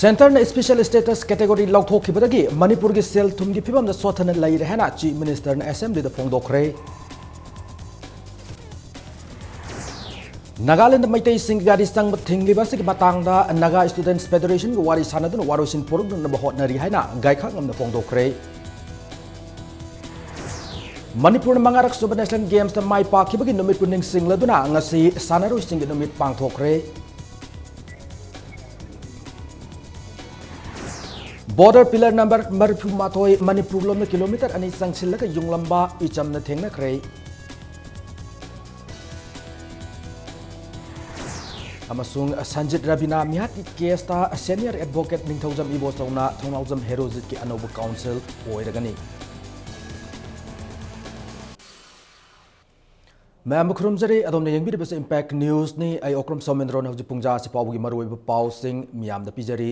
Centre ने special status category लौथोखिबदगी Manipur की cell थुम की फिवम सोथन लैरे है चीफ मिनिस्टर ने असेंबली फोंदोखरे। नागालैंड मैतई सिंह गाड़ी संग थिंगलिबस की मतंगदा नागा स्टूडेंट्स फेडरेशन की वारी सानदुन वारोसिन पुरुगन होटनरी है गायखांग फोंदोखरे। मणिपुर मंगारक सुब नेशनल गेम्स माई पाखिबगी नुमित पुनिंग सिंगलदुना ngasi सानारुसिंग नुमित पांगथोखरे। बॉर्डर पिलर नंबर मरफू माथोई मणिपुर लोम किलोमीटर अनि संगसिलक युंगलंबा इचमन थेंगनख्रे। अमसुंग संजित रबिना मिहाती केसता सीनियर एडवोकेट निंगथौजम इबोसौना थौनाउजम हेरोजित की अनोब काउंसिल ओइरगनी। मैम खुरुमजरी अदोम यंगबिरिबस इंपैक्ट न्यूज नि आई ओक्रम सोमेंद्रोन हजि पुंजा सिपावगी मरुइब पाउसिंग मियाम द पिजरी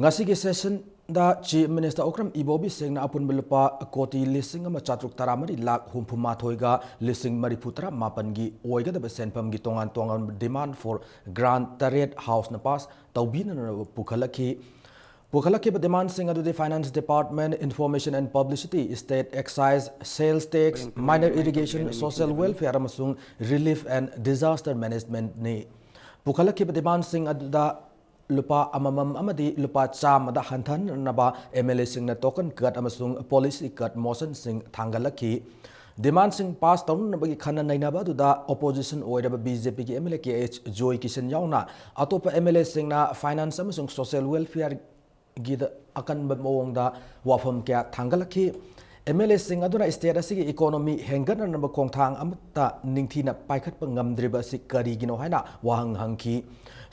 ngasi gi session da chief minister okram ibobi sengna apun belupa koti lising ama chatruk taramari lak humpuma thoiga lising mariputra mapan gi oiga da senpam gi tongan demand for grant taret house na pass tawbin na pukhalaki demand sing adu the finance department information and publicity state excise sales tax minor irrigation social welfare amasung relief and disaster management ni pukhalaki demand sing adu da lupa amamam amadi lupa chamada hanthan naba MLA sing na token cut amasung policy cut motion sing thangalaki demand sing pass down nabagi khana nainaba du da opposition oiraba BJP ki MLA KH Joy Kishan yauna atopa MLA sing na finance amasung social welfare gida akan bamong da wafam kya thangalaki MLA sing aduna state asigi economy hengan naba kongthang amta ningthina paikhat ngamdriba si kari gino haina wahang hangki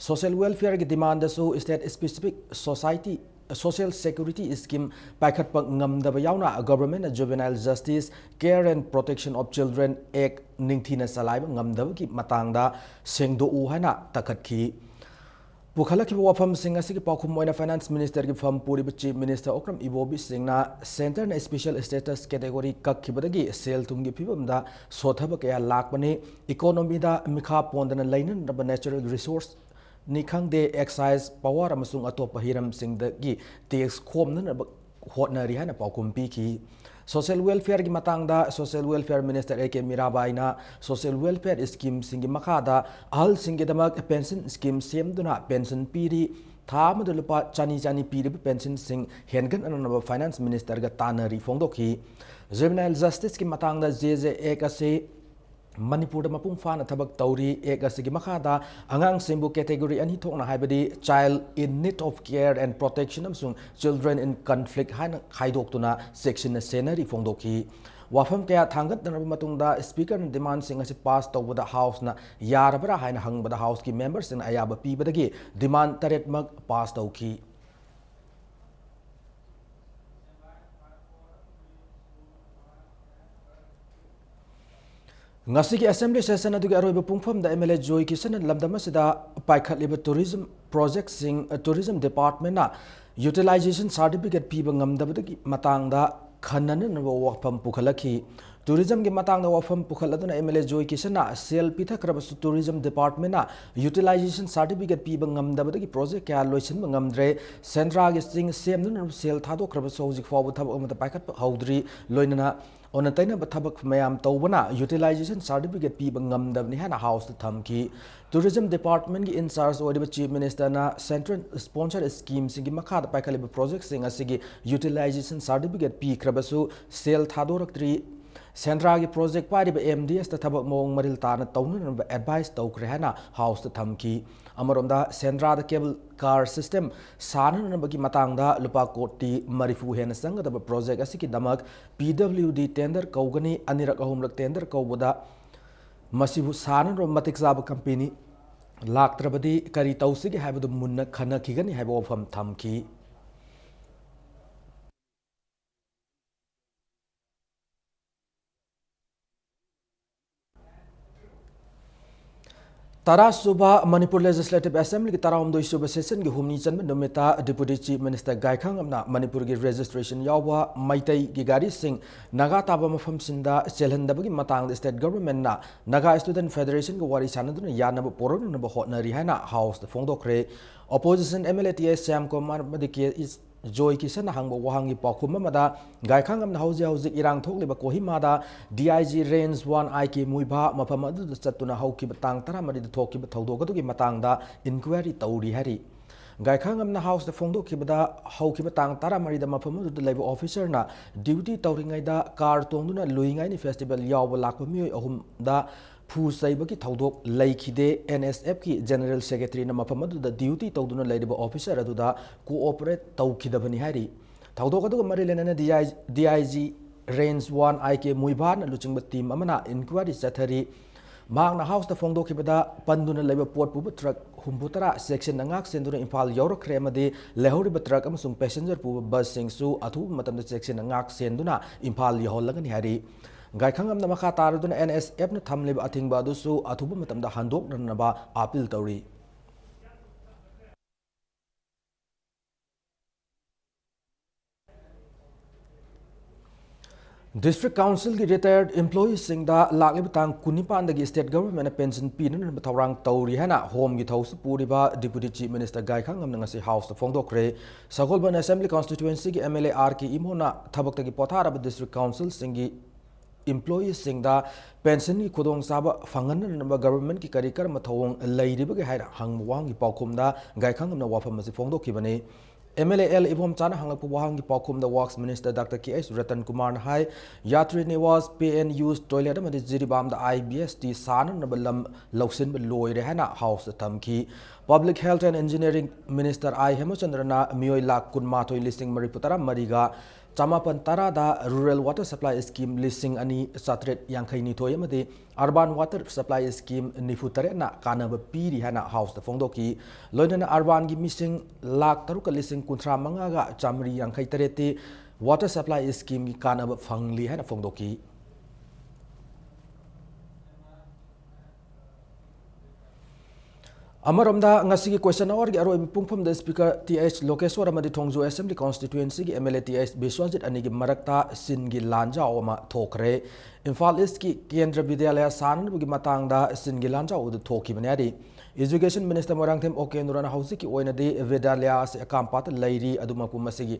social welfare ki demand su state specific society social security scheme paikhat ngamdaba yauna government juvenile justice care and protection of children act ningthina salaiba ngamdaba ki matangda sengdo u haina takhatki Pukhalaki wafam sing asigi pakhum moina finance minister ki fam puri chief minister okram ibobi singna center na special status category kakhibadagi sel tumgi phibamda sothaba kaya lakpani economy da mikha pondana lainan raba natural resource nikhangde excise power amasung atopa hiram singdagi tax khomna hotnari hana pakhum pi ki social welfare ki matangda social welfare minister AK Mirabaina social welfare scheme singi makada ahal singi damak pension scheme semduna pension piri thamadu lupa chani piri pension sing hengan ananaba finance minister ga tanari phongdokhi juvenile justice ki matangda JJ ekase Manipur da mapung fana thabak tauri ek asigi makhada angang simbu category ani thokna haibadi child in need of care and protection amsung children in conflict haina khaidoktuna section na senari phongdokhi wafam kaya thangat na matungda speaker na demand sing asi pass tawda house na yarabara haina hangbada house ki members in ayaba pibadagi demand taret mag pass tawki ngasi ki assembly session adu aroiba pungpham da MLA Joy Kishan lamdama sida paikhatliba tourism project sing tourism department na utilization certificate piba ngamdabadagi matangda khanana na wafam pukhalaki tourism ki matangda wafam pukhaladuna MLA Joy Kishan na sel pithakrabas tourism department na utilization certificate piba ngamdabadagi project kya loisin ngamdre centra gi sing semna sel thadokrabas hojik fawu thab amata paikhat haudri loinana Onataina bathabak mayam tawbana utilization certificate piba ngamdabni hana house thamki tourism department ki in charge odiba chief minister na central sponsor scheme singi makhada paikaliba project sing asigi utilization certificate pi krabasu sel thadорактri Centra ki project pariba MDS ta thabak mong maril tana tawna advice tawkre hana house thamki amaronda Centra da cable car system sana bagi matangda lupa koti marifu hen sanga da project asiki damak PWD tender kaugani anirak ahumrak tender kauboda masibu sana ro matik zaba company laktrabadi kari tawsigi haibadu munna khana khigani haibo fam thamki Tara Suba Manipur Legislative Assembly ki Tara Umdoi Suba Session ki Humni Chan Numita Deputy Chief Minister Gai Khang amna Manipur ki registration yawa Maitai ki gari sing Naga Taba Mafam Sinda Chelhandabagi Matang the state government na Naga Student Federation ki wari sanadun yanaba poron na hotna rihana house the Fongdo Kre opposition MLA Sam Komar Madiki is Joy Kisan Hang Wahangi Pakuma Mada Gai Khang amna Hausi Irang Tokli Kohimada DIG Range 1 IK Muiba Mapamadu Satuna Hauki Batang Taramadi the Toki Bataudoki Matanga inquiry Tauri Hari Gai Khang amna house the Fondo Kibada Hauki Batang Taramari the Mapamu the labor officer na duty Tauringaida Car Tonduna Luingai Festival Yawa Lakumi Ohum da Pu Saibaki Taudok Laikide NSF ki General Secretary na Mapamadu the duty Tauduna labor officer Aduda cooperate Taukidabani Hari Taudokadu Marilena DIG Range 1 IK Muiban Luching team Amana inquiry Sathari Magna House the Fondo Kibada Panduna labor port Puba truck Humputara section Nangak Senduna Impal Yoro Kremadi Lehori truck Amasung passenger Puba bus sing su Atu Matan section Nangak Senduna Impal Yoholagani Hari Gai Khang amna makha taraduna NSF na thamleba athingba adusu athuba matamda handok nanaba appeal tauri District Council ki retired employees singda laklib tang kunipan dagi state government pension pinan na thawrang tauri hana home gi thaus puriba deputy chief minister Gai Khang amna ngasi house phongdok re Sagolban assembly constituency ki MLA RK imona thabak tagi pothara district council singi employees singda pension ki khudong saba fangan na government ki karikar mathawong leiriba ge haira hangwang ki paukhumda Gai Khang amna wafam masi phongdok ki bane MLAL Ibom Chana Hangak Wahang Paukum the Works Minister Dr. K.S. Ratan Kumar Hai Yatri Niwas PNU's toilet Madi Ziribam the IBST Sanan Nabalam Loksin Loy Rehana House the Tamki Public Health and Engineering Minister I Hemochandrana Mioila Kunmatoi listing Mariputara Mariga Chamapan Tarada Rural Water Supply Scheme listing Ani Satret Yankai Nitoyamadi Urban Water Supply Scheme Nifutarena Kanaba Piri Hana House the Fongdoki Loydana Urban gi missing Lak Taruka listing Kuntra Mangaga Chamri Yankai Tareti Water Supply Scheme Kanaba Fangli Hana Fongdoki Amaramda ngasi question hour gi aro pungpham the speaker TH Lokeswar amadi Thongju Assembly constituency gi MLA TH Biswajit ani gi marakta sin gi lanja oma thokre Imphal East ki Kendra Vidyalaya san gi matangda sin gi lanja ud thoki banari Education Minister Morangthem Okendurana hausi ki oina de Vidyalaya se akampat lairi aduma pumasigi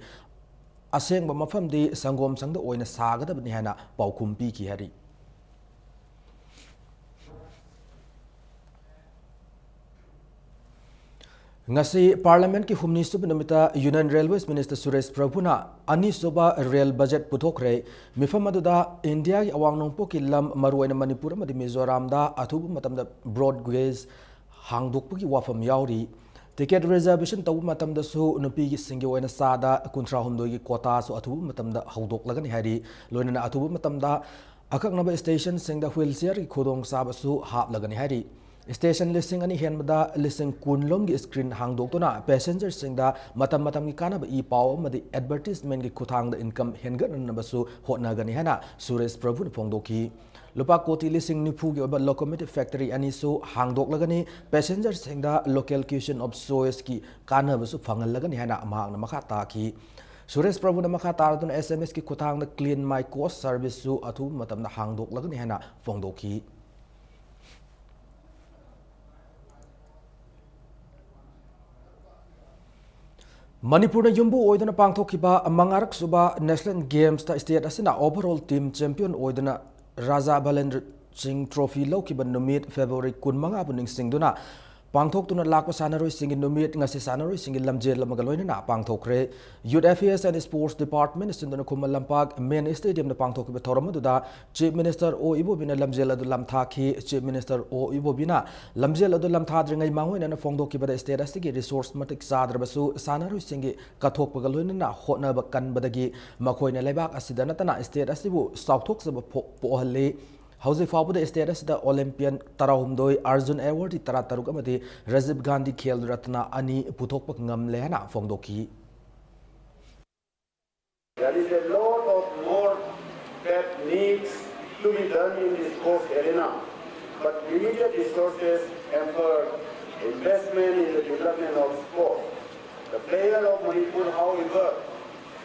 asengba mafam de sangom sangda oina sagada bani hana paukum pi ki hari Ngasi Parliament ki humni subnamita Union Railways Minister Suresh Prabhuna ani soba rail budget puthokre mifamaduda India ki awangnongpo ki lam maruaina Manipur amadi Mizoram da athubu matamda broad gauge hangdokpu ki wafam yauri ticket reservation tabu matamda su nupi ki singi oina sada kuntra humdoi ki quota su athubu matamda hawdok lagani hari loinana athubu matamda akaknaba station singda wheelchair ki khodong sab su hap lagani hari Station listing ani henbada listing kunlom gi screen hangdok to na passenger singda matam ki kana ba I paw madi advertisement gi kuthang da income hengat na basu hotna gani hana Suresh Prabhu phongdoki lupa koti listing nipu gi ba locomotive factory ani su hangdok lagani passenger singda local cuisine of source ki kana basu phangal lagani hana amang na makha ta ki Suresh Prabhu na makha taradun SMS ki kuthang da clean my cost service su athu matam na hangdok lagani hana phongdoki Manipur Yumbu Oidana Pangtokiba Mangarak Suba National Games ta state asina overall team champion Oidana Raja Balendra Singh Trophy Lokiban Numit February Kunmanga Buning Singduna Pangthok tuna lakpa sanaroi singin numit ngasi sanaroi singin lamjel lamagaloina na pangthokre Youth Affairs and Sports Department sinduna kumal lampak main stadium na pangthok be thoramaduda Chief Minister O Ibobina lamjel adu lamthaki Chief Minister O Ibobina lamjel adu lamthadringai manghoina na phongdoki bada state asigi resource matik sadrabasu sanaroi singi kathok pagaloina na hotna bakan badagi makhoina leibak asida natana state asibu southok sab pohalle Hausi Fabuda status the Olympian Tarahumdoi Arjun Award Tara Tarukamati Rajiv Gandhi Khel Ratna Ani Puthokpak Ngam Lehana Phongdoki. There is a lot of more that needs to be done in the sports arena. but limited resources hampered investment in the development of sport. The players of Manipur, however,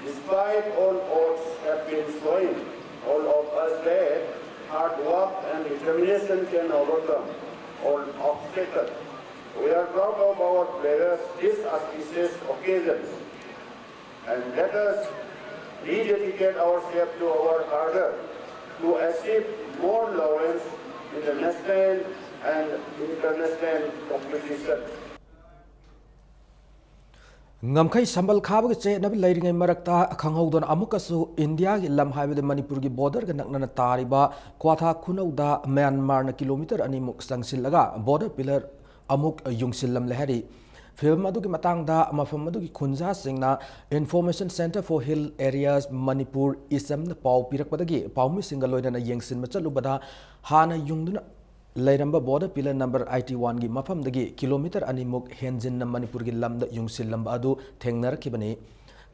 despite all odds have been showing, all of us that hard work and determination can overcome all obstacles. We are proud of our players this auspicious occasions, and let us rededicate ourselves to our order to achieve more laurels in the national and international competition. ngamkhai sambal khabu che nabi leiringai marakta khanghodon amukasu india gi lam haibede manipur gi border ga nakna tariba kwatha khunauda myanmar na kilometer animuk sangsillaga border pillar amuk yungsillam lehari film adu gi matangda mafam adu gi khunja singna information center for hill areas manipur isam na pau pirakpadagi paumi singal loina na yengsin machalubada hana yungduna Lairamba border pillar number 81 gi mafam dagi kilometer animuk henjin na manipur gi lamda yungsil lamba adu thengnar kibani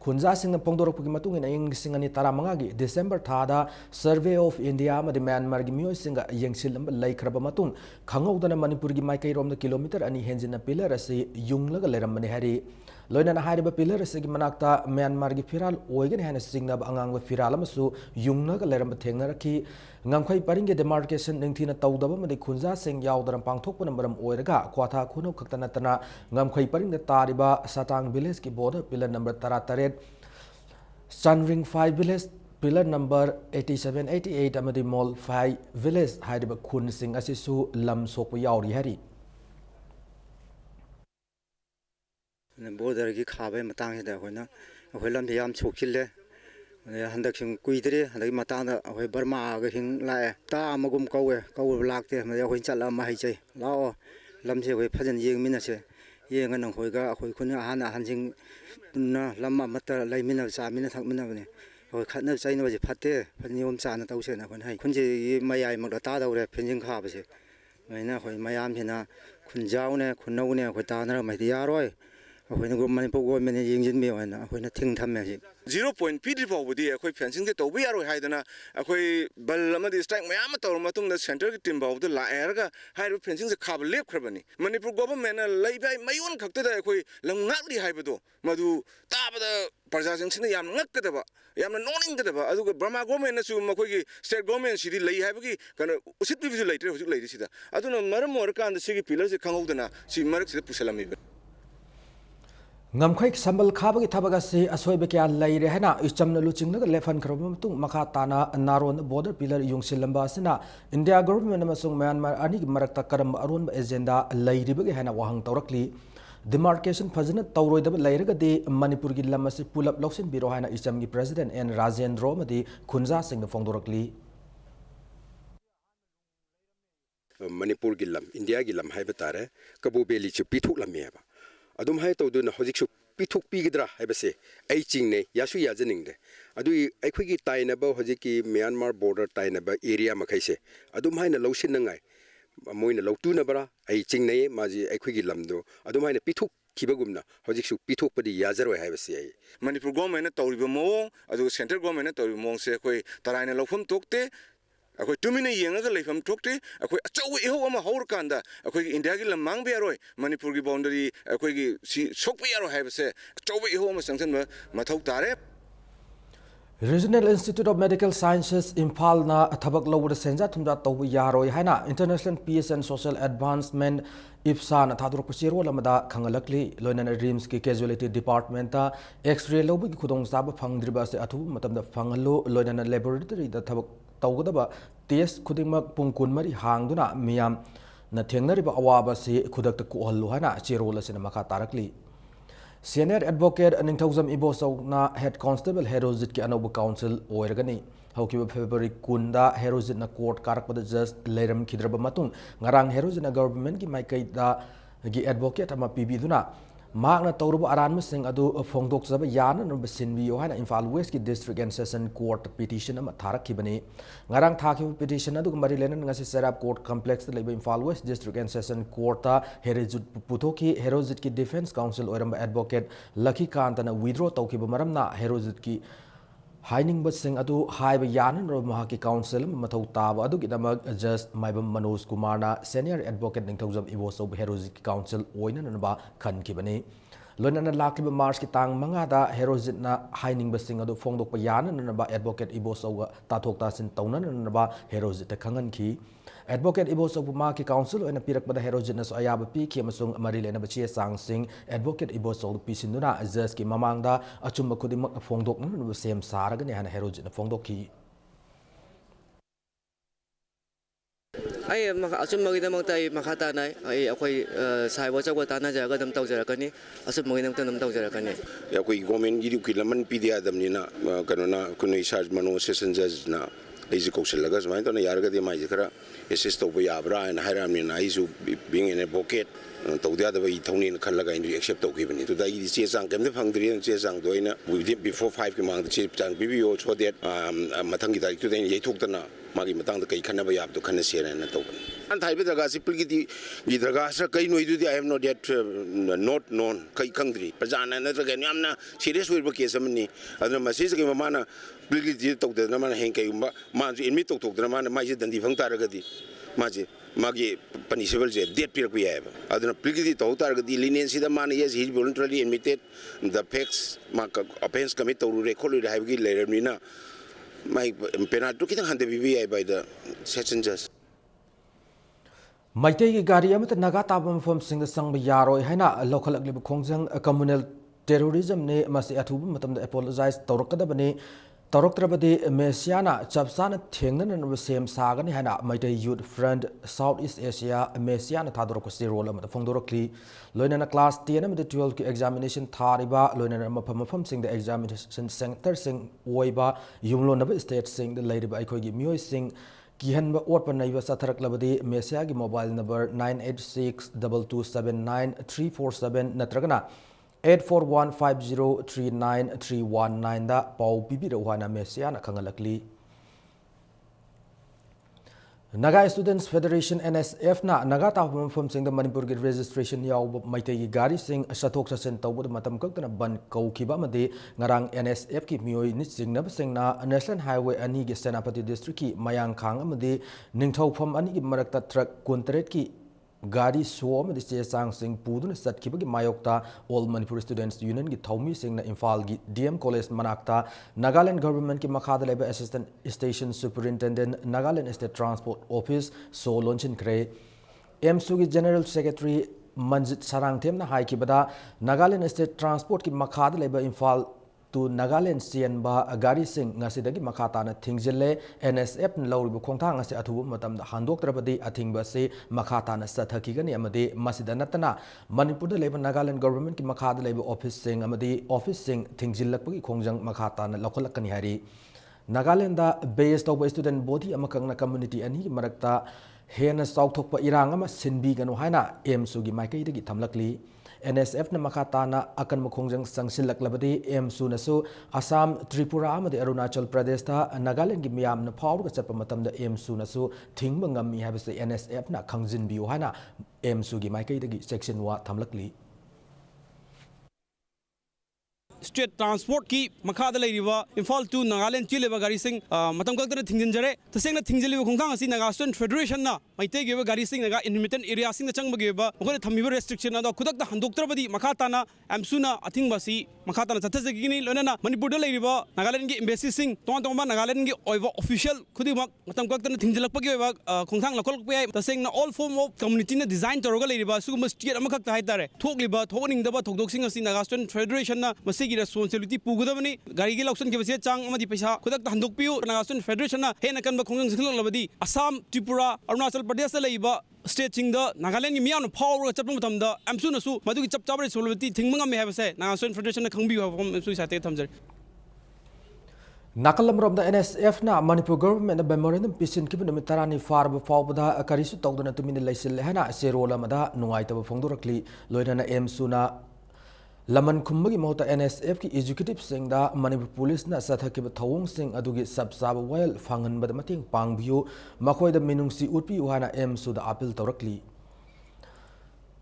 khunja singna pongdorok gi matung ina ing singani taramanga gi december thada survey of india ma de myanmar gi miyoi singa yengsil lamba laikhraba matung khangowdana manipur gi maikai rom da kilometer ani henjin na pillar asi yunglaga leirambani hari loina na hariba pillar asi gi manakta myanmar gi firal oigen hena singna angang wa firal amasu yunglaga leiramba thengnar ki ngamkhai paringe demarcation ningthina tawdaba made khunja sing yawdaram pangthokpana maram oiraga kwatha khunau khaktana tana ngamkhai paringe tariba satang village ki border pillar number 38 sunring 5 village pillar number 87 88 amadi mall 5 village haidiba khun sing asisu lam sokpa yawri hari border gi khabai matang hida hoina hoi lam yam chokille handak sing kuidre handak matang hoi burma ga hing lae ta amagum kawe lakte ma hoi chala ma hai chai lao lam se hoi phajan yeng mina se yeng nang hoi ga hoi khun han hanjing na lam mata lai mina cha mina thak mina bane hoi khatna chai no je phatte phaniom cha na tau se na hoi hai khun je mayai mak da ta daure phenjing kha ba se maina hoi mayam hina khun jaw ne khun nau ne hoi ta na mai ya roi hoi na group Manipur government yeng jin me hoi na hoi na thing tham me ji 0 point PD fawbudi akhoi fencing de tobi yaroi haidana akhoi bal amadi strike mayam tawr matung da center ki team bawdu la erga hairu fencing se khab lep khrabani Manipur government na leibai mayon khakta da akhoi lam ngakli haibado madu tabada parja sing yam ngakkadaba yamna noning kadaba aduga Burma government na su makhoi ki state government sidi lei haibagi kana usit bi leitre hojik leiri sida aduna maram mor kan da sigi pillar se khangudana si marak se pusalami ngamkhai sambal khabagi thabaga se asoibe kya laire hena ichamna luchingna lefan khrobam tung makha tana naron border pillar yungsilamba asina india government amasung myanmar ani marakta karam aron agenda lairibage hena wahang tawrakli demarcation fazana tawroidaba lairagade manipur gi lamasi pulap loksin biro hena icham gi president n rajendro madi khunja singna fongdorakli Manipur gi lam india gi lam haiba tare kabu beli chu pithuk lameba adum hai to dun hojik su pithuk pigidra haibase ai chingne yasu yajaning de adu aikhoi gi tainaba hojik ki Myanmar border tainaba area makhaise adum hai na losin nangai moina lotu na bara ai chingne maji aikhoi gi lamdo adum hai na pithuk kibagumna hojik su pithuk padi yajaroi haibase ai Manipur government na tawriba mo adu center government na tawriba mo se khoi taraina lofum tokte akhoi tumina yengaga leifam thokte akhoi achaw eho ama hor kanda akhoi india gi lamang be aroi manipur gi boundary akhoi gi sok be aroi haibase achaw eho ama sangsan ma mathau tare Regional Institute of Medical Sciences Imphal na thabak lawur senja thumja tawbu yaroi haina International Peace and Social Advancement IPSA na thadrok pasiro lamada khangalakli loinana RIMS ki casualty department ta x-ray lawbu ki khudong saba phangdriba se athu matamda phangalo loinana laboratory da thabak tawgadaba test khudingmak pungkun mari hangduna miyam na thengnariba awaba se khudakta ko hallu hana cherola sina makha tarakli Senior Advocate Ningthauzam Ibosawna Head Constable Herozit ki Anobu Council oirgani haukiba February kunda Herozit na court karakpada just leiram khidraba matung ngarang Herozit na government ki maikai da gi advocate ama pibiduna magna tawruba aranma sing adu phongdok jaba yana no besinbi yohana Imphal West ki District and Session Court petition ama tharakhibani ngarang thakhiba petition adu mari lenan ngasi Serap Court Complex ta leba Imphal West District and Session Court ta Herozit puthoki Herozit ki Defense Council oiramba advocate Lucky Kantana withdraw tawkiba maramna Herozit ki हाइनिंगबसिंग अदु HYBE यानन महाकी council मथौ ताब अदुगिदमक just Maibam Manoj कुमारना senior advocate निंथौजम इबोसौ हेरोजिक council ओइननबा खनखिबनी लोनना लाखिब मार्च की तांग मंगादा हेरोजितना हाइनिंगबसिंग अदु फोंदोकप याननबा advocate इबोसौ ताथोक तासिन तौननबा हेरोजित खंगनखि advocate इबोसौबुमा की council ओइना पिरकबदा हेरोजिनस अयाब पीखि अमसुंग मरी लेनब चे सांगसिंग advocate इबोसौ पिसिनुना जज की ममांगदा अचुम खुदिमक फोंदोकनब same सारगने हाना हेरोजिन फोंदोकि आई अचुम्बगीदमक्ता आई मखा तानाय आई अखोई साइबो चगो तानाजरगा दम तौजरकनी अचुम्बगीदमक्ता दम तौजरकनी अखोई गवर्नमेंट गिदु की लमन पीदिया दमनिना कनोना कुनै सार्ज मनो सेशन जज ना ऐसे कौशलगा सुमाइन तो यारगदी माइ खरा एसिस्ट तौब याब्रा एन हायरामनिना आइसु बीइंग एन एडवोकेट तौदिया दबई थौनी खलगा इन एक्सेप्ट तौखिबनी तो दाई चे चांग केमदे फंगद्री चे चांग दोइना बिफोर 5 की मांग चे चांग बिबियो सो दैट मथंगी तारिख तो येथोक्तना मागी मतंग कई खनबा याब तो खन सेरना तौबनी अन थाइबे दरगा सि पुलगिदी गी दरगा सर कई नोइदुदी I have not yet not known कई खंगद्री प्रजाना नत्रगा यामना सीरियस ओइबा केस अमनी अदना मसेज के माना पुलगिदी तौदना माना हें कईबा माजु एडमिट तौथोक्दना माना माइजे दंदी फंग तारगदी माजे मागी पनिशेबल जे डेट पिरक भी है अदना पुलगिदी तौ तारगदी लिनेंसी दा माना yes he voluntarily admitted the facts मा ऑफेंस कमिट तौरु रे खोलु रे हाइबगी लेरमिना माइ पेनाल्टी कितन हंदे भी है बाय द सेशन जज मैतै की गाड़ी अमत नगा ताब मफम सिंग संग यारोय हैना लौखलकलिब खोंजंग कम्युनल टेररिज्म ने मसे अथुब मतम एपोलोजाइज तौरकदबने तौरक्त्रबदे मेसियाना चपसाना थेंगनन सेम सागनी हैना Meitei youth front South East Asia मेसियाना थादरक सिरोल अमत फोंदोरकली लोइनना क्लास 10 अमत 12 की एग्जामिनेशन थारिबा लोइनना मफम सिंग द एग्जामिनेशन सेंटर सिंग ओइबा युमलोनब स्टेट सिंग द लेरिबा अखोगी मियोय सिंग किहनबा ओटपा नैबा सथरकलबदे मेसिया की मोबाइल नंबर 9862279347 नत्रगना 8415039319 दा पाउ पिबिरवाना मेसियाना खंगलकली नागा स्टूडेंट्स फेडरेशन NSF ना नागा ताबम फम सिंग द मणिपुर की रजिस्ट्रेशन याव मैतै की गाड़ी सिंग सथोक ससन तौबद मतम कक्तना बन कौखिबा मदे ngarang NSF की मियोय नि सिंगनब सिंगना नेशनल हाईवे अनि की सेनापति डिस्ट्रिक्ट की मयांग खांग मदे निंगथौफम अनि की मरकता ट्रक कुंतरेट की गाड़ी सो अमदि चे सांग सिंग पुदुन सतखिबगी मायोक्ता ऑल मणिपुर स्टूडेंट्स यूनियन की थौमी सिंगना इम्फाल की DM कॉलेज मनाक्ता नागालैंड गवर्नमेंट की मखादा लेबा assistant station superintendent Nagaland state transport office सो लॉन्चिन करे एमसू की जनरल सेक्रेटरी मंजित सारांगथेमना हाइकिबदा नागालैंड स्टेट ट्रांसपोर्ट की मखादा लेबा Imphal to Nagaland sianba gari sing ngasidagi makhatana thingzille NSF lawribu khongthang ase athubu matamda handoktrabadi athingba se makhatana sathakigani amade masida natana Manipur da leba Nagaland government ki makhada leba office sing amade office sing thingzillakpagi khongjang makhatana lokholakani hari Nagaland da base tawba student body amakangna community ani marakta hena sauthokpa irang ama sinbi ganu haina emsu gi maikai dagi thamlakli NSF na makatana akan mukhongjang sangsilaklabadi emsu nasu Assam Tripura amadi Arunachal Pradesh ta Nagaland gi miyam na phawga chappa matamda emsu nasu thingba ngammi habase NSF na khangjin biu hana emsu gi maikai dagi section wa thamlakli state transport की मखाद Imphal to Nagaland चीलेब गाड़ी मतम कक्तन थिंजनजरे तसेंगना थिंजलिब खोंथांग असि Naga student federation ना मैतेगी गाड़ी Naga इनमिटेंट area थम्बगे मखोने थम्बिब restriction अदो खुदक हंदोक्तरबदी मखाताना एमसुना अथिंगबसी मखाताना चथजगिनी लोनना मणिपुर नागालैंड की embassy तोन तोंबा नागालैंड की ऑफिशियल खुदिमक मतम कक्तन थिंजलकपगी खोंथांग लखोलकप याय तसेंगना ऑल फॉर्म ऑफ कम्युनिटी ने डिजाइन तौरगा सुगम स्टेट अमखक हाइतारे थोकलिबा थोकनिंगदब थोकदोक्सिंग असि नागा स्टूडेंट फेडरेशन ना की रेस्पॉन्सिबिलिटी पुगदबनी गाड़ी की लौसन के चांग पैसा खुद हंदोकपीयू नागा स्टूडेंट फेडरेशन हेन कन खोंजंग सिखलबदी असम त्रिपुरा अरुणाचल प्रदेश स्टेट नागालैंड की मियाम फावर चप्प एमसूनसु मधुकी चप चाब रेस्पॉन्सिबिलिटी थिंगम है नागा स्टूडेंट फेडरेशन खंगबियू साइड थमजर नाकलमरोमदा NSF ना मणिपुर गवर्नमेंट मेमोरेंडम पिसिन किब नुमित तरानी फारब फावबदा करिसु तौदना तुमिन लैसिल हैना सेरोल अमदा नुंगाइतब फोंदोरकली लोइना एमसुना लमन खुम्बगी मोहता NSF की एजुकेटिव सिंगदा मणिपुर पुलिस ना सथकिब थवोंग सिंग अदुगी सबसाब vial फांगनबद मतेंग पांगबियो मखोयदा मिनुंगसी उटपी Hana एमसुदा appeal तौरकली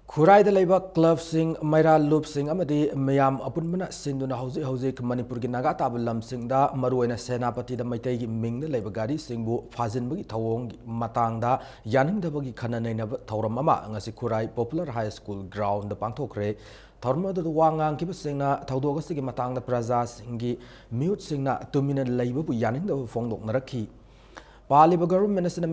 Khurai da leiba club sing Maira loop sing amadi mayam apunbana sinduna hauzik Manipur gi naga tab lam sing da maruina senapati da maitai gi ming da leiba gari singbu fazin bagi thawong matang da yaning da bagi khana nei na thawram ama ngasi Khurai Popular High School ground da pangthokre thawrma da wangang ki singna thawdoga sigi matang da praja singi mute singna tumina leiba bu yaning da fongdok narakhi paliba government na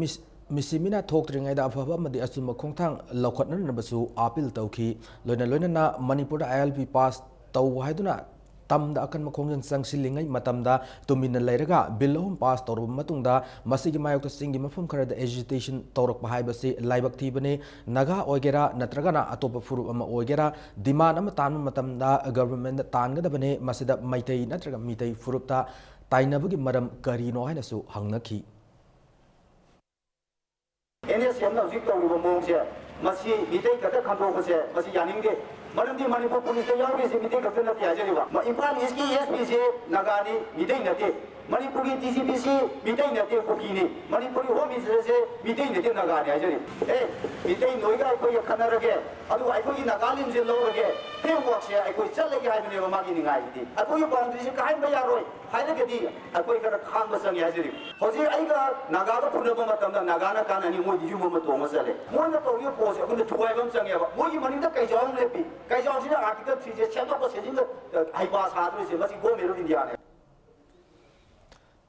Misimina Tokring da Afaba Madi Asuma Kongtang Lokotnan Nabasu Apil Tauki Lona na Manipur ILP pass Tau Haiduna Tam da akan makongyan sang silingai matamda tumina lairaga bilahum pass tawrab matungda masigi mayok singi mafum khara da agitation tawrak bahai basi laibak thibane naga oigera natragana atopa furu ama oigera demand ama tan matamda government da tan gada bane masida maitai natraga mitai furupta tainabagi maram karino haina su hangnakhi NSM now sit down with a monk here. Must he take a control of here? Must he yanning? Madam Manipur police, the young is imitating the Ajariva. Implan is SPC, Nagani, Mitain the tape. Manipuri TCPC, Mitain the tape Pokini. Manipuri home is Mitain the tape Nagani Ajari. Eh, Mitain Noga for your Canara again. Otherwise, I put in Nagalim in low again. Pay walks here, I could sell like I have never marking ID. I put you boundaries in kind by Yaroi. Haidagati, I put a canvas on Yazari. Jose Aiga, Nagara Punabama, Nagana Kan, and you would you move to Masale. One of your posts, I'm going to 2 items and what you money the Kajon Lepi. Kajon article 3 chapter was in the Ibas Hardware, must go to India.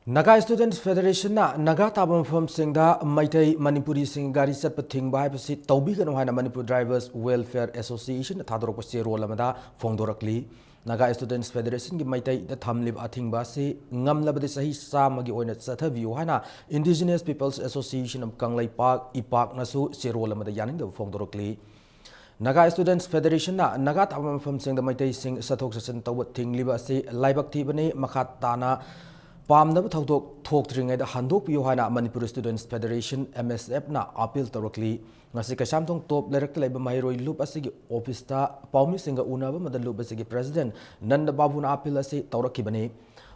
Naga Students Federation na Naga Tabam from Singda Maitai Manipuri Sing Gari Sat Pathing Bai Pasi Taubi Kan Hana Manipur Drivers Welfare Association Thadrok Pasi Rolamada Fongdorakli Naga Students Federation gi Maitai the Thamlib Athing Basi Ngamlabadi Sahi Samagi Oina Sathavi Hana Indigenous Peoples Association of Kanglai Park Ipak Nasu Sirolamada Yaning the Fongdorakli Naga Students Federation na Naga Tabam from Sing the Maitai Sing Sathok Sasan Tawat Thing Liba Si Laibak Tibane Makatana Pamdab Thok Tring the Handok Yohana Manipur Students Federation MSF na appeal Torokli Nasika Samtong top direct labor Mahiroi Loop Asigi Office Paumi Singa Unaba Madalup Asigi President Nanda Babuna appeal Asi Torakibani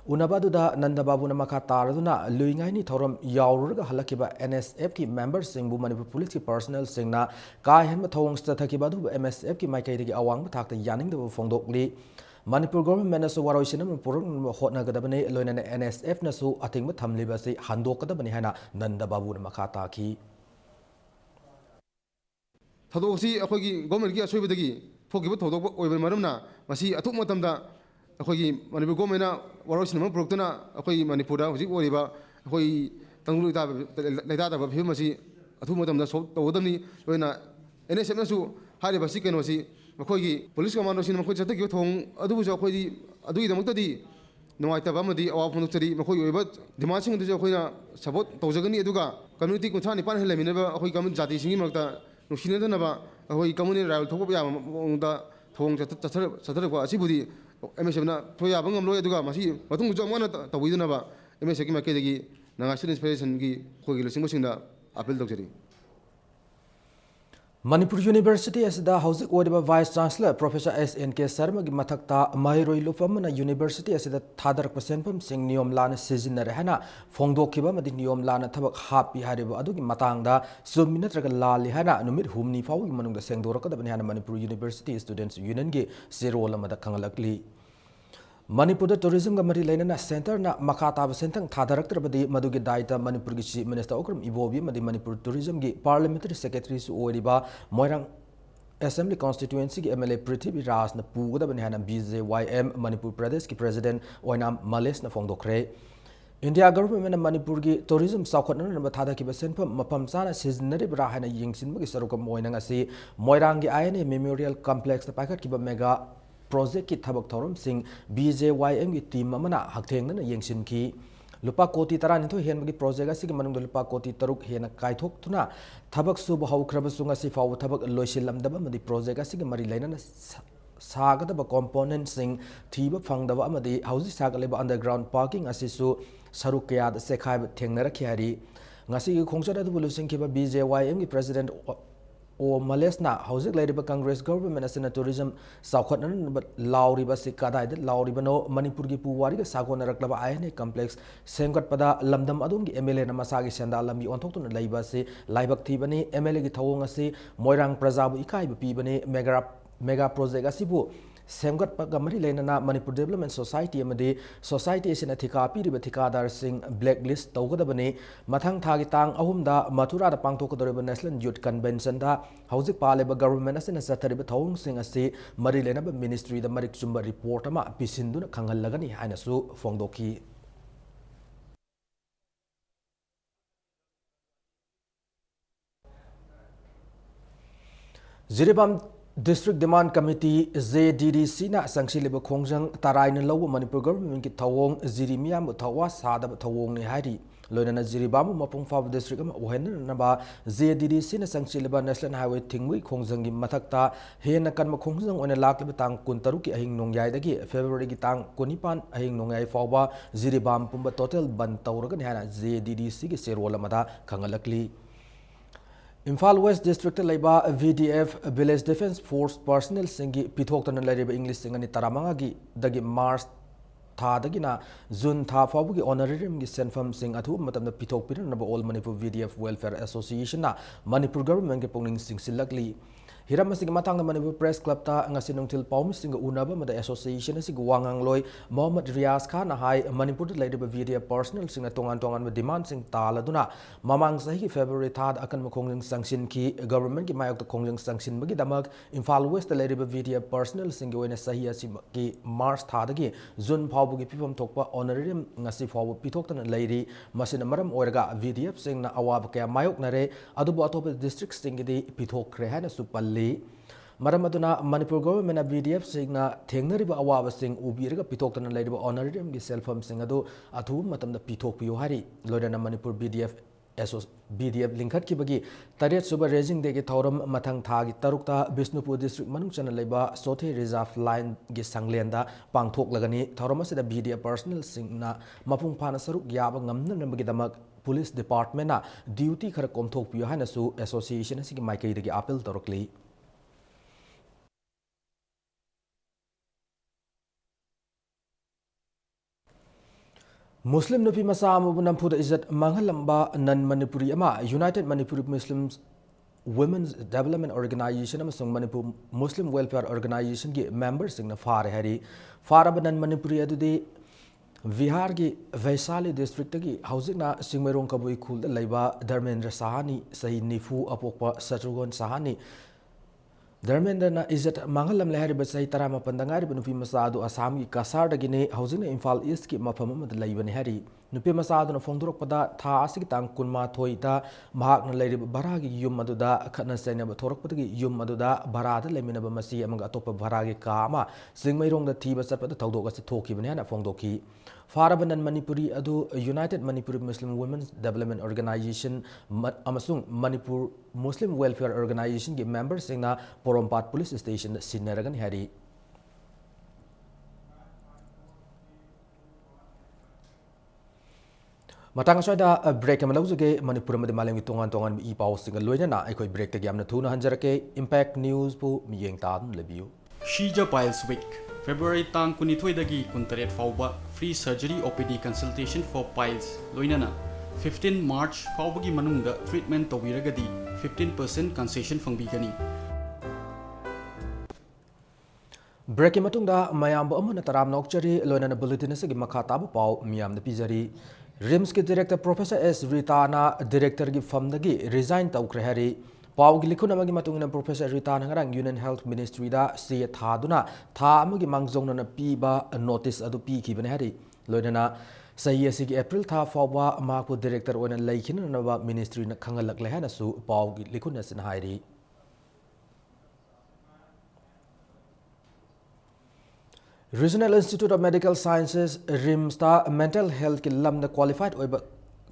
Unabaduda Nanda Babuna Makataruna Luingani Toram Yaurga Halakiba NSF ki members Singbu Manipur Police personnel Singna Kai Hem Thong Statakibadu MSF ki Maikati Awang Tak the Yaning the Fongdokli Manipur government nasu waroisinam purun hotna gadabane loina NSF nasu atingma thamlibasi handok kadabani hana Nanda Babu makata ki Thodosi akogi government ki asoibadagi thokiba thodok oibal maramna masi atuk matamda akogi Manipur government na waroisinam purukna akogi Manipura hojik oriba akoi tanglu ta leida ta bhi masi atuk matamda so todamni loina NSF nasu hari basi kenosi Makogi police commando sin Mako Chata Githong, Adu Jokodi, Adu the Mutadi, no Itabamadi, or Punutari, Mako, but demanding the Jokoina, Sabot, Tozagani Eduga, community Kuntani Panhela, never a Hoikam Jati Singimata, no Shinanaba, a Hoikamuni, Topia, the Tong Satara, Sibudi, Emishana, Toya Bangam Loyaduga, Masi, but one at the Widanaba, Emishaki Makegi, National Inspiration Gi, Hoil Simusina, Apple Doctor. Manipur University as the House Order Vice Chancellor Professor S.N.K. Sarma gi mathakta Mahiroi Lupamana University as the Thadar Pasenpam Sing Niom Lana Season Rehana Fongdokiba Madi Niom Lana Tabak Happy Hariba Adugi Matangda Suminatraga Lali Hana Numit Humni Fawi Manung the Sengdoraka Banana Manipur University Students Union Gi Zero Lamada Kangalakli Manipur Tourism Gamari Lena Center na Makata Sentang Thadarakter Badi Madugi Daita Manipur Chief Minister Okram Ibobi Madi Manipur Tourism Gi Parliamentary Secretary Su Oriba Moirang Assembly Constituency Gi MLA Prithvi Ras na Puguda Banana BJYM Manipur Pradesh Ki President Oinam Males na Fongdokre India government na Manipur Gi Tourism Saukotna na Thada Ki Basenpam Mapam Sana Seasonary Brahana Yingsin Magi Sarukam Moinang Asi Moirang Gi INA Memorial Complex na Pakat Ki Mega Project ki thabak thorum sing BJYM ki team amana hakteng na yengsin ki lupa koti taran into hen gi project asigi manung lupa koti taruk hena kaithok tuna thabak sub hau khraba sunga si faw thabak loisilam daba madi project asigi mari laina sagadaba component sing thiba phangdaba amadi hausi sagaleba underground parking asisu saruk kya da sekhai thengnara khari ngasi gi khongchara du lusing ki ba BJYM ki president O Malesna houzik lairiba Congress government asina tourism saukhatnan lauriba sikada id lauribano Manipur gi puwari ga sagona raklaba INA complex semgat pada lamdam adum gi MLA na masagi senda lambi onthoktun laiba se laibak thibani MLA gi thawong ase moirang prajabu ikai bi bani mega project asibu semgat pagamari lenana Manipur Development Society amadi society asina thika piriba thikadar sing blacklist tawgadabani mathang thagi tang ahumda mathura da pangthokadoriba National Youth Convention da hauzik paleba government asina sathariba thawong sing ase mari lenaba ministry da marik chumba report ama pisinduna khangallagani haina su fongdoki Jiribam District Demand Committee JDDC na sangsilib khongjang taraina law Manipur government ki thawong Jirimiyam thawa sadab thawong ni hari loinana Jiribam mapung fab district am ohen na ba JDDC na sangsilib National Highway thingmui khongjang gi mathakta hena kan ma khongjang ona laklib tang kuntaru ki ahing nongyai dagi February gi tang konipan ahing nongyai fawba Jiribam pumba total ban tawragan hana JDDC gi serwala mada khangalakli Imphal West District laiba VDF Village Defence Force personnel singi pithoktan laiba English singani taramanga gi dagi March tha dagi na June tha fabu gi honorarium gi senfam sing athu matamna pithok piran na All Manipur VDF Welfare Association na Manipur government ge pongning sing silakli Hiram masing matang na Manipur Press Club ta ngasi nungtil paum sing unaba mada association si guwangang loy Mohammed Riaz Khan na hai Manipur laiba VDF personnel sing tongan ma demand sing taladuna mamang sahi February thad akan makhongjang sangsin ki government ki mayok ta khongjang sangsin bagi damak Imphal West laiba VDF personnel sing oina sahi asi ki March thad gi June phabu gi pipam thokpa honorarium ngasi phabu pithoktan lairi masin maram oiraga VDF sing na awab kya mayok nare adubu atop district sing gi pithokre hana supal Maramaduna Manipur government VDF singna thengnariba awaba sing ubiraga pitoktan laiba honorarium gi selfam sing adu athu matamda pitok piyo hari loidana Manipur BDF linkhat ki bagi tariat suba raising de gi thoram mathang tha gi tarukta Bisnupur district manung chana laiba Sothe reserve line gi sanglenda pangthok lagani thoram asida BDF personnel singna mapung phana saruk yaba ngamna nambagi damak police department na duty khara komthok piyo hana su association asigi maikai de gi appeal torokli Muslim nupi masa amu nampuda izat manghalamba nan Manipuri ama United Manipuri Muslims Women's Development Organization amasung Manipur Muslim Welfare Organization gi members sing na fare hari faraba nan Manipuri adudi Bihar gi Vaisali district gi housing na Singmerong Kabui khul da laiba Dharmendra Sahani sahi nifu apokpa Satrugon Sahani Dharmendra na izat mangalam lehari basai tarama pandangari nupi masadu Assam gi Kasar dagine housing na Imphal East ki mafam amad laibani hari nupi masadu na fongdurok pada tha asigi tang kunma thoi ta mahak na lairi bara gi yum maduda khatna saina ba thorak pada gi yum maduda bara da lemina ba masi amang atop bara gi ka ama Singmairong da thiba sat pada thodok as thoki bani hana fongdoki Farabanan Manipuri adu United Manipuri Muslim Women's Development Organization amasung Manipur Muslim Welfare Organization gi members singna Porompat Police Station sinaragan hari Matang soida break am lauzuge Manipur made malengi tongan i paw singa loina na aikoi break te gyamna thuna hanjarake Impact News pu miyeng tan lebiu Shija Piles Week February tang kunithoidagi kuntaret fauba free surgery OPD consultation for piles loinana 15 March faubagi manungda treatment tawiragadi 15% concession fangbigani Break matungda mayam ba amana taram nokchari loinana bulletin asagi makha tabu paw miyam da pijari RIMS के director professor S रिताना director की फम दगी resign तौखरे हरी पाव की लिखुन अमगी मतुंगना प्रोफेसर रिताना ngarang यूनियन हेल्थ मिनिस्ट्री दा से थादुना था अमगी मांगजोंना पीबा नोटिस अदु पी की बने हरी लोइना सही असिगी अप्रैल था फावबा माकु डायरेक्टर ओना लैखिननबा मिनिस्ट्री न खंगलकले हैना सु पाव की लिखुन असिन हाइरी Regional Institute of Medical Sciences RIMS ta mental health ki lamda qualified oiba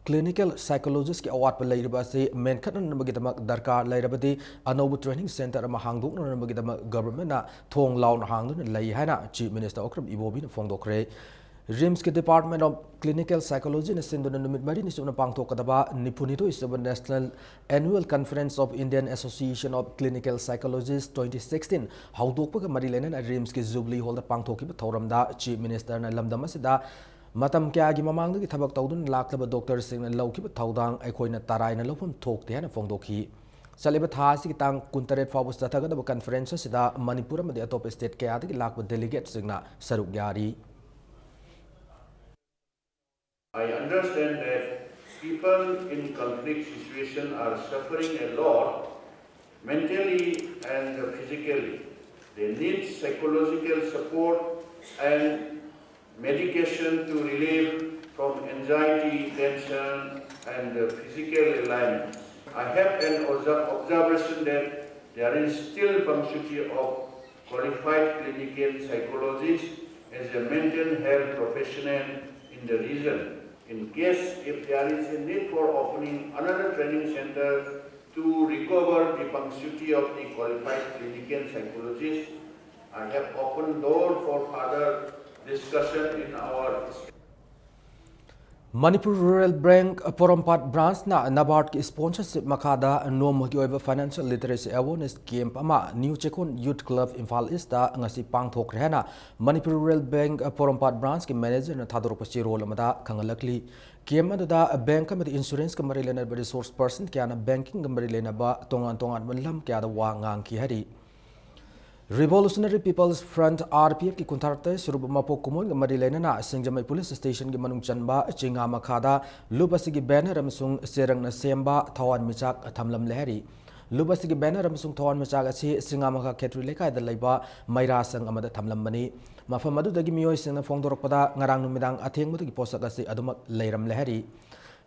clinical psychologist ki award pa leiriba se men khatna nabagi dama darkar leirabadi anobu training center ama hangdok na nabagi dama government na thong lawn hangdun lei haina chief minister okram ibobi na fongdokre RIMS के Department of Clinical Psychology ने सिंधुना नुमित मरी निसुना पांगथोकदबा निपुनितो इसबा National Annual Conference of Indian Association of Clinical Psychologists 2016 हाउदोकपगा मरी लेना RIMS के Jubilee Hall दा पांगथोकिबा थौरमदा Chief Minister na lamdam asida matam kya gi mamangdagi thabak tawdun laklaba doctor singna lawkiba thawdang aikhoina taraina lofam thokte hana phongdokhi Saliba thasi ki tang kuntaret fawbus tathagadaba conference asida Manipur amadi atop state kya dagi lakba delegate singna saruk gyari I understand that people in conflict situation are suffering a lot mentally and physically. They need psychological support and medication to relieve from anxiety, tension and physical alignment. I have an observation that there is still paucity of qualified clinical psychologists as a mental health professional in the region. In case if there is a need for opening another training center to recover the paucity of the qualified clinical psychologists, I have opened door for further discussion in our Manipur Rural Bank Porompat branch na NABARD ki sponsorship makada nom gi oiba financial literacy awareness camp ama New Chekon Youth Club Imphal East da ngasi pangthok rehna Manipur Rural Bank Porompat branch ki manager na thador pachi role amada khangalakli camp da bank amadi insurance ka mari lena resource person kya na banking ka mari lena ba tongan manlam kya da wa ngang ki hari Revolutionary People's Front RPF ki kuntarta surup mapok kumon mari lena na Singjamai Police Station ki manung chanba chinga makhada lubasi ki banner amsung serang na semba thawan michak thamlam lehari lubasi ki banner amsung thawan michak asi singa makha khetri lekai da laiba maira sang amada thamlam mani mafam adu dagi miyoi singna fongdorokpada ngarang numidang atheng mudagi posak asi adumak leiram lehari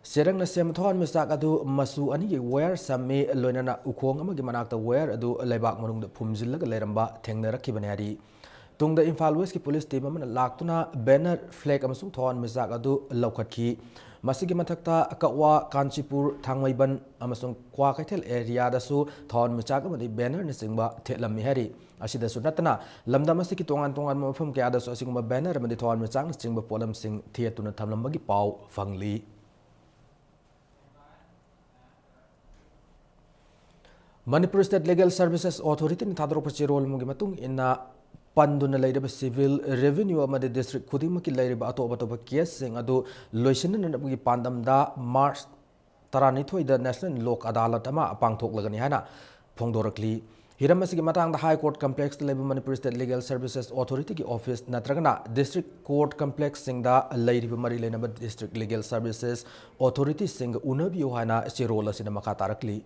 Serang na sem thon misak adu masu ani gi wire samme loinana ukhong amagi manakta wire adu leibak manung da phumjillaga leiramba thengna rakhibani ari tungda Imphal West ki police team amana laktuna banner flag amasung thon misak adu laukhatkhi masigi mathakta akwa Kanchipur Thangmaiban amasung Kwa Kaithel area da su thon misak amadi banner ni singba thelammi hari asida su natana lamdam asiki tongan mafam kya da su asingba banner amadi thon misak ni singba polam sing thiatuna thamlambagi pau fangli Manipur State Legal Services Authority ni thadro pachi role mugi matung inna panduna leiraba civil revenue amade district khudimaki leiraba atoba case sing adu loisinna nabgi pandam da March 12 da National Lok Adalat ama pangthok lagani hana phongdorakli hiram asigi matang da High Court Complex leiraba Manipur State Legal Services Authority ki office natragana District Court Complex sing da leiriba mari leinaba District Legal Services Authority sing unabiyo hana chirola sina makatarakli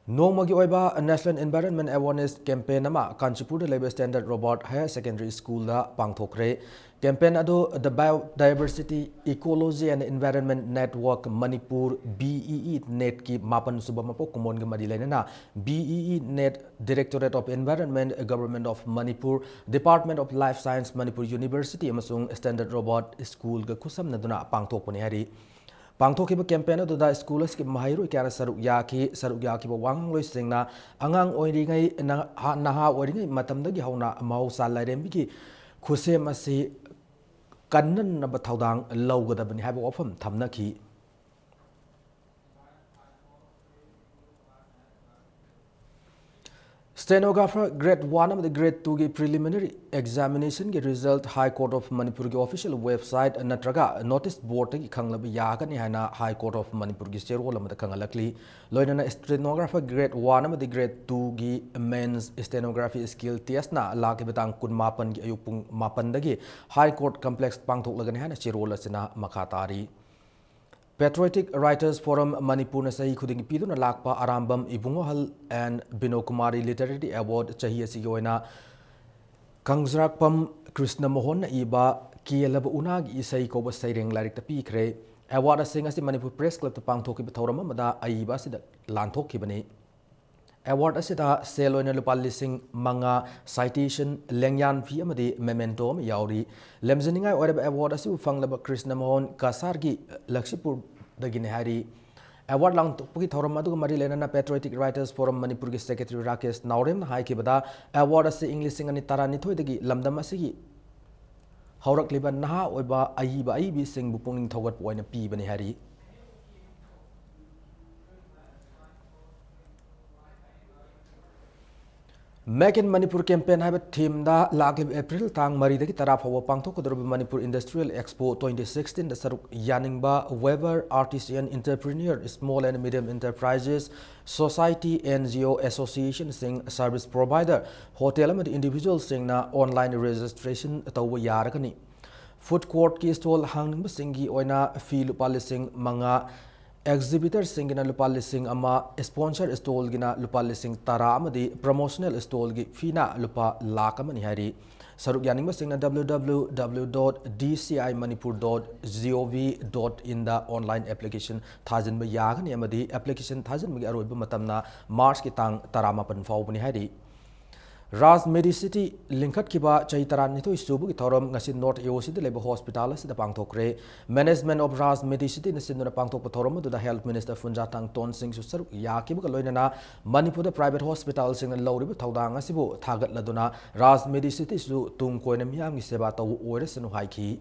Nomagi oiba National Environment Awareness Campaign ama Kanchipur Labor Standard Robert Higher Secondary School da pangthokre campaign ado the Biodiversity Ecology and Environment Network Manipur BEE net ki mapan subamapo kumon ga madilena na BEE net Directorate of Environment Government of Manipur Department of Life Science Manipur University amasung Standard Robert School ga kusam na duna pangthokpani hari Pangthokiba campaign adu da schools ki mahairu kya saruk yaki ba wang loi singna angang oiringai naha oiringai matamdagi hauna mahausa lairembi ki khusem asi kannan na ba thaudang lawgadabani haiba wafam thamnaki Stenographer Grade 1 and Grade 2 की preliminary examination के result High Court of Manipur के official website नत्रगा notice board की खंगलब यागनी है ना High Court of Manipur की शेरोल में खंगलकली लोइना stenographer Grade 1 and Grade 2 की men's stenography skill test ना लाके बतांग कुन मापन की अयुपुंग मापन दगी High Court complex पांगथोक लगने है ना शेरोल से ना मखातारी Patriotic Writers Forum Manipur na sahi khuding pidu na lakpa arambam ibungohal and Binokumari Literary Award chahi asi yoina Kangzrakpam Krishna Mohan na iba kielaba unag isai ko ba saireng larik ta pikre award asing asi Manipur Press Club ta pangthoki bithorama mada aiba sida lanthok kibani award asida seloina lupa lising manga citation lengyan phi amadi memento am yauri lemzeningai oreba award asi fanglaba Krishna Mohan Kasargi Lakshipur dagine hari award lang puki thoram adu mari lena Patriotic Writers Forum Manipur ki secretary Rakesh Naurem na hai ki bada award asi English singani tarani thoi dagi lamdam asi ꯍꯧꯔꯛꯂꯤꯕ ꯅꯍꯥ ꯑꯣꯏꯕ ꯑꯏꯕ ꯑꯏꯕꯤꯁꯤꯡꯕꯨ ꯄꯨꯛꯅꯤꯡ ꯊꯧꯒꯠꯄ ꯑꯣꯏꯅ ꯄꯤꯕꯅꯤ ꯍꯥꯏꯔꯤ Make in Manipur campaign have a theme da lakli April tang maridagi tara fawa pangthok kodrobi Manipur Industrial Expo 2016 da saruk yaningba Weber Artisan Entrepreneur Small and Medium Enterprises Society NGO Association sing service provider hotel and individual sing na online registration tawa yarakani food court ki stall hangning singi oina fee lupa lising manga exhibitor singina lupa lising ama sponsor stall gina lupa lising tara amadi promotional stall gi fina lupa lakh amani hari saruk yaning singna www.dcimanipur.gov.in da online application thajin ba yagani amadi application thajin gi aroi ba matamna march ki tang tarama pan faubani hari Ras Medicity Linkat Kiba Chaitaran Nito Subu Thorum Nasin North Eosi the Labor Hospital as the Pangtokre Management of Ras Medicity Nasin Pangtok Thorum to the Health Minister Funjatang Ton Singh Susar Yakiba Loinana Manipur the private hospitals in Lori Taudang Asibu Tagat Laduna Ras Medicity Su Tung Koinamiam Sebata Ores and Haiki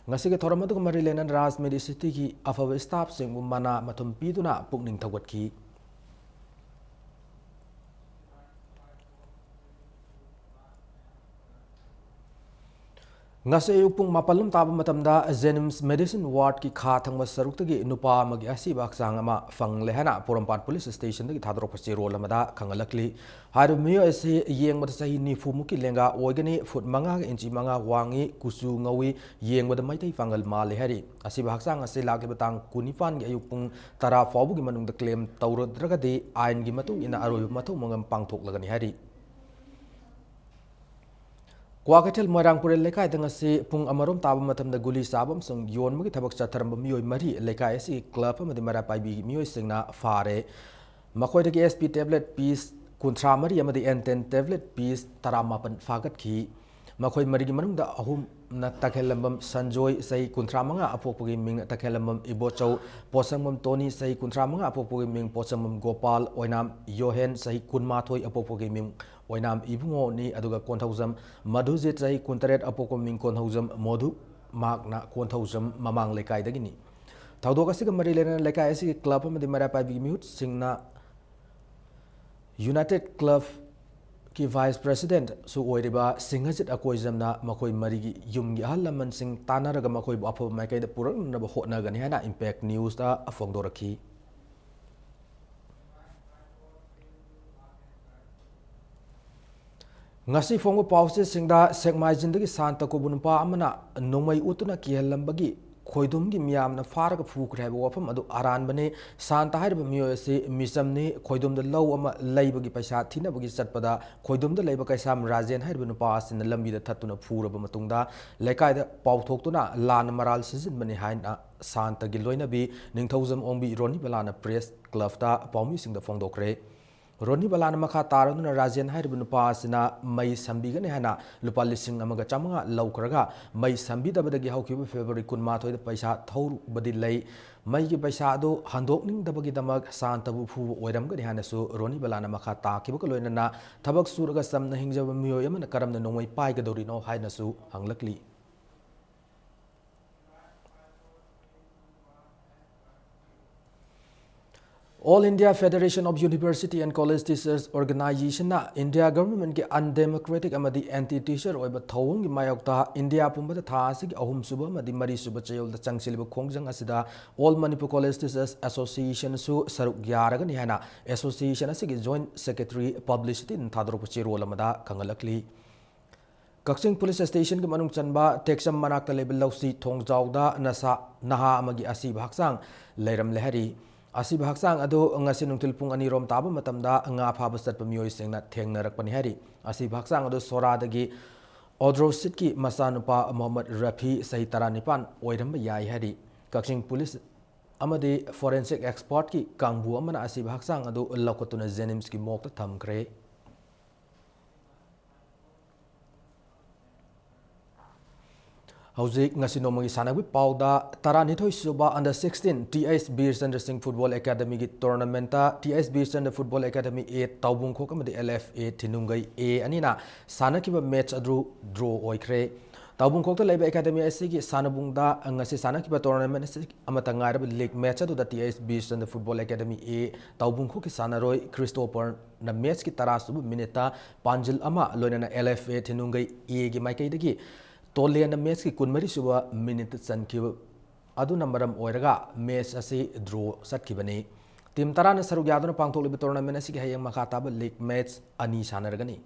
Ngasika Thoramatu Marilan and Ras Medicity ki Afawa staff sing Mana Matum Piduna Pugning Tawatki Ngase upung mapalum taba matamda Jenims Medicine Ward ki kha thangma sarukta nupa magi asi baksang ama fang lehana Porampat Police Station ki thadrok pasi role amada khangalakli haru miyo ase yeng mata sahi ni fumuki lenga oigani foot manga inchi manga wangi kusu ngawi yeng mata maitai fangal ma lehari asi baksang ase lakli batang kunifan gi ayupung tara fabu gi manung da claim tawrodragadi ain gi matung ina aroi matung mangam pangthok lagani hari Kwakatel Marangpur Lekai Dangasi Pung Amarom Tabamatam the Guli Sabam Sung Yon Magi Tabak Chataram Mio Mari Lekai Si Club Madimara Pai Mio Singna Fare Makoy SP tablet piece Kuntra Mari Amadi N10 tablet piece Taramapan Fagat Ki Makoy Marigi Manung da Ahum na Takelambam Sanjoy Say Kuntra Manga Apopogi Ming Takelambam Ibocho Posamum Tony Say Kuntra Manga Apopogi Ming Posamum Gopal Oinam Yohen Say Kunmatoi Apopogi Ming Oinam Ibungo ni aduga konthawjam madhujit chai kuntaret apoko ming konthawjam modhu magna konthawjam mamang lekai dagini thawdok asiga mari lena lekai asi club amadi mara pai bi mute singna United Club ki vice president su oiriba singhajit akoijamna makoi mari gi yum gi halaman sing tanaraga makoi bu apho mai kai da purak na ba hotna gani hana impact news da afongdoraki Ngasi fongo pause singda sekmai jindagi santa ko bunpa amana nomai utuna kihelambagi khoidum gi miam na faraga phukre ba wafam adu aran bane santa hairba miyo se misamni khoidum da law ama leibagi paisa thina bagi satpada khoidum da leiba kaisam rajen hairba nupa asin lambi da thatuna phuraba matungda lekai da pauthoktuna lan maral sizin bane haina santa gi loinabi ningthaujam ongbi roni balana press club ta paumi singda fongdokre Roni balana makha taraduna rajen hairibu nupa asina mai sambigani hana lupa lising amaga chamanga laukraga mai sambidabadagi haukibu February kunmathoi da paisa thaur badi lei mai gi paisa ado handokning dabagi damag santabu phu oiramgani hana su Roni balana makha takibu loinana thabak suraga samna hingjaba miyo yamana karamna nongmai paigadori no haina su hanglakli All India Federation of University and College Teachers Organization na India government ke undemocratic amadi anti-teacher oiba thawung gi mayokta India pumbada tha asigi ahum suba amadi mari suba chayol da changsilba khongjang asida All Manipur College Teachers Association su saruk gyaraga ni hana association asigi joint secretary publicity in thadrop chirol amada kangalakli Kaksing Police Station ke manung chanba teksam manakta level lausi thongjawda nasa naha amagi asib haksang leiram lehari Asib haksang ado ngasi nungtil pung ani rom taba matamda nga phaba satpa mioi singna thengnarakpani hari asib haksang ado soradagi Odrosit ki masanupa Muhammad Rafi sahi taranipan oiramba yai hari Kaksing Police amadi forensic expert ki kangbu amana asib haksang ado lakotuna Jenims ki mokta thamkre Hauzik ngasi nomagi sanagwi pauda taranithoi suba under 16 TS Bir Chandra Singh Football Academy gi tournament ta TS Bir Chandra Football Academy A taubung khok amadi LFA thinungai A anina sanakiba match adru draw oikre Taubung Kok Labor Academy SC Sanabungda Angasi Sanakiba tournament Amatangarab League match to the TSB and the Football Academy A Taubung Kok Sanaroi Christopher na match ki Tarasu Mineta Panjil Ama Lonana LFA Tinungai E Gimaiki Tole and the match ki Kunmari Suba Minute Sankiv Adu Nambaram Oiraga match Asi draw Satkibani Tim Tarana Sarugadana Pangtoli tournament Siki Hayang Makataba League match Ani Sanaragani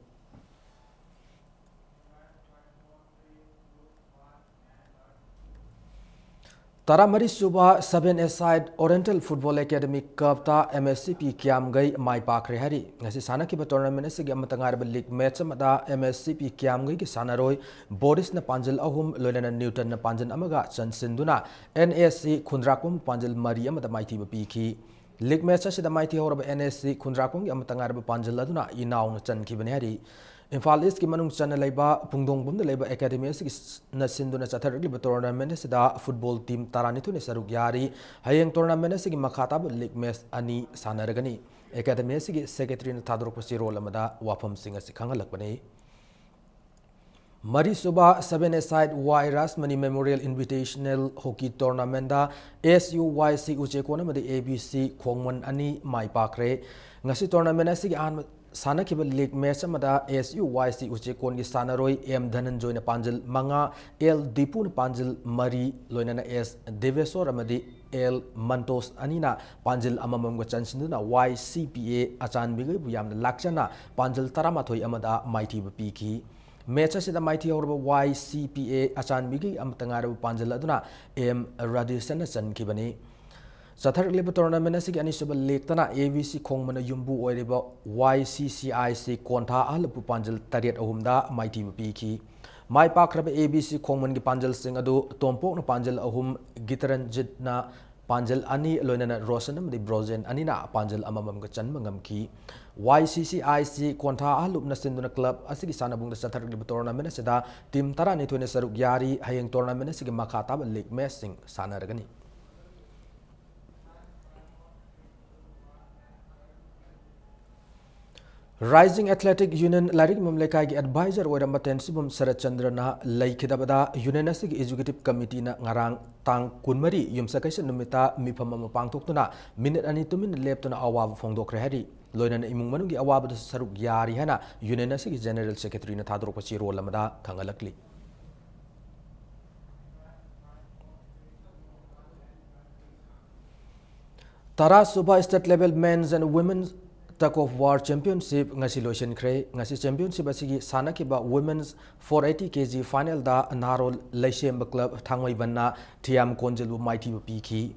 Taramari Suba 7-a-side Oriental Football Academy Cup-ta MSCP Kiamgai Mai Pakre Hari. Ngasi sana ki tournament sige amatangar league match amada MSCP Kiamgai ki sanaroi Boris na Panjil ahum loilana Newton na Panjil amaga chansinduna NSC Khundrakum Panjil Mari amada maiti bapiki. League match asida maiti horaba NSC Khundrakum ki amatangar Panjil aduna inaw na chankibani hari. Infal East ki manung chana laiba pungdong bum laiba academy si na sinduna chatharli ba tournament sida football team tarani thune saruk yari hayeng tournament si makhata league match ani sanaragani academy si secretary na thadrok si role amada wafam singa si khangalakbani Mari Suba 7-a-side Wairas Mani Memorial Invitational Hockey Tournament da SUYC Uchekona madi ABC Khongman ani mai pakre ngasi tournament si an Sana Kibble League match amada SUYC Uchekon ki sanaroi M Dhananjoy na Panjil Manga L Dipun Panjil Mari loinana S Devesor amadi L Mantos anina Panjil amamam go chansinduna YCPA achan bigai buyam lakchana Panjil Taramathoi amada maiti bapiki match asida maiti horba YCPA achan bigai amtangar Panjil aduna M Radishan chankibani Sathar Liba tournament asig anisaba lektana ABC Khongmana Yumbu oiriba YCCIC Konta Alapu Panjil Tariat Ahumda Maiti Piki Mai Pakraba ABC Khongman ki Panjil Singh adu Tompok na Panjil Ahum Gitaranjit na Panjil Ani Loinana Rosanam di Brozen Anina Panjil Amamam Gachan Mangamki YCCIC Konta Alup na Sinduna Club asigi sanabung da Sathar Liba tournament asida Team Tarani Tune Saruk Yari Hayeng tournament asigi Makata League match sing sanaragani Rising Athletic Union Larik Mamlekai ki advisor oiramba Tensibum Sarachandra na laikidabada Union asig Executive Committee na ngarang tang kunmari yumsakaisa numita mipamama pangtoktuna minute ani tumin leptuna awab phongdokre hari loinana imung manungi awab da saruk yari hana Union asig General Secretary na thadrok pachi role lamada khangalakli Tara Suba State Level Men's and Women's Tug of War Championship ngasi lotion kre ngasi championship asigi sanakiba women's 480 kg final da narol leishem club thangwai banna thiam konjelu maiti piki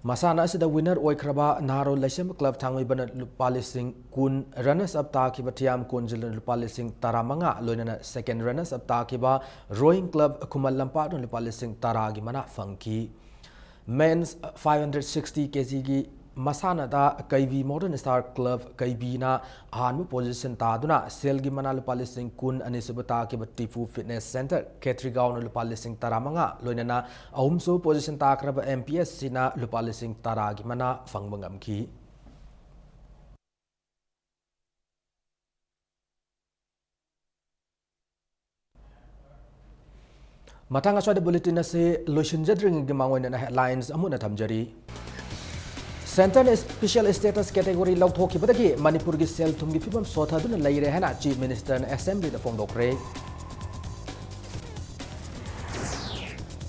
masana asida winner oikraba narol leishem club thangwai banna lupalising kun runners up ta kiba thiam konjelu lupalising taramanga loinana second runners up ta kiba rowing club kumal lampa lupalising taragi mana funky men's 560 kg gi Masana da KV Modern Star Club KV na Hanmu position taduna selgi manal palising kun anisubata ke Tifu Fitness Center Ketrigao no lupalising taramanga loinana ahumso position takraba MPS sina lupalising taragi mana fangbangam ki Matanga swada bulletin na se lotion jadring gimangon na headlines amuna thamjari Center Special Status Category Logthoki Badagi Manipur ki sel thumgi phibam sothaduna leire hana Chief Minister and Assembly da phongdokre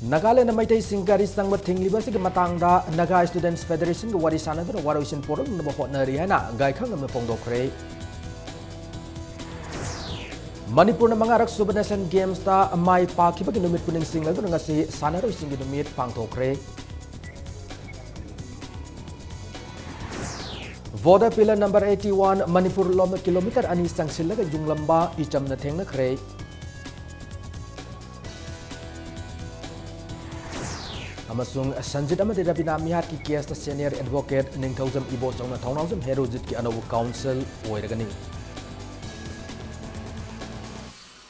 Nagaland Maitai Singari Sangba Thingliba sig matangda Naga Students Federation ki warisana da waroisin porum na hotnari hana gaikhang na phongdokre Manipur na mangarak Super National Games ta mai pakhiba ki numit puning singla da ngasi sanaroi singi numit pangthokre Voda pillar number 81 Manipur lom kilometer ani sangsilaga junglamba ichamna thengna khre amasung sanjit amadi rabina mihat ki case senior advocate ningthaujam ibo chongna thongnawjam herojit ki anobu council oiragani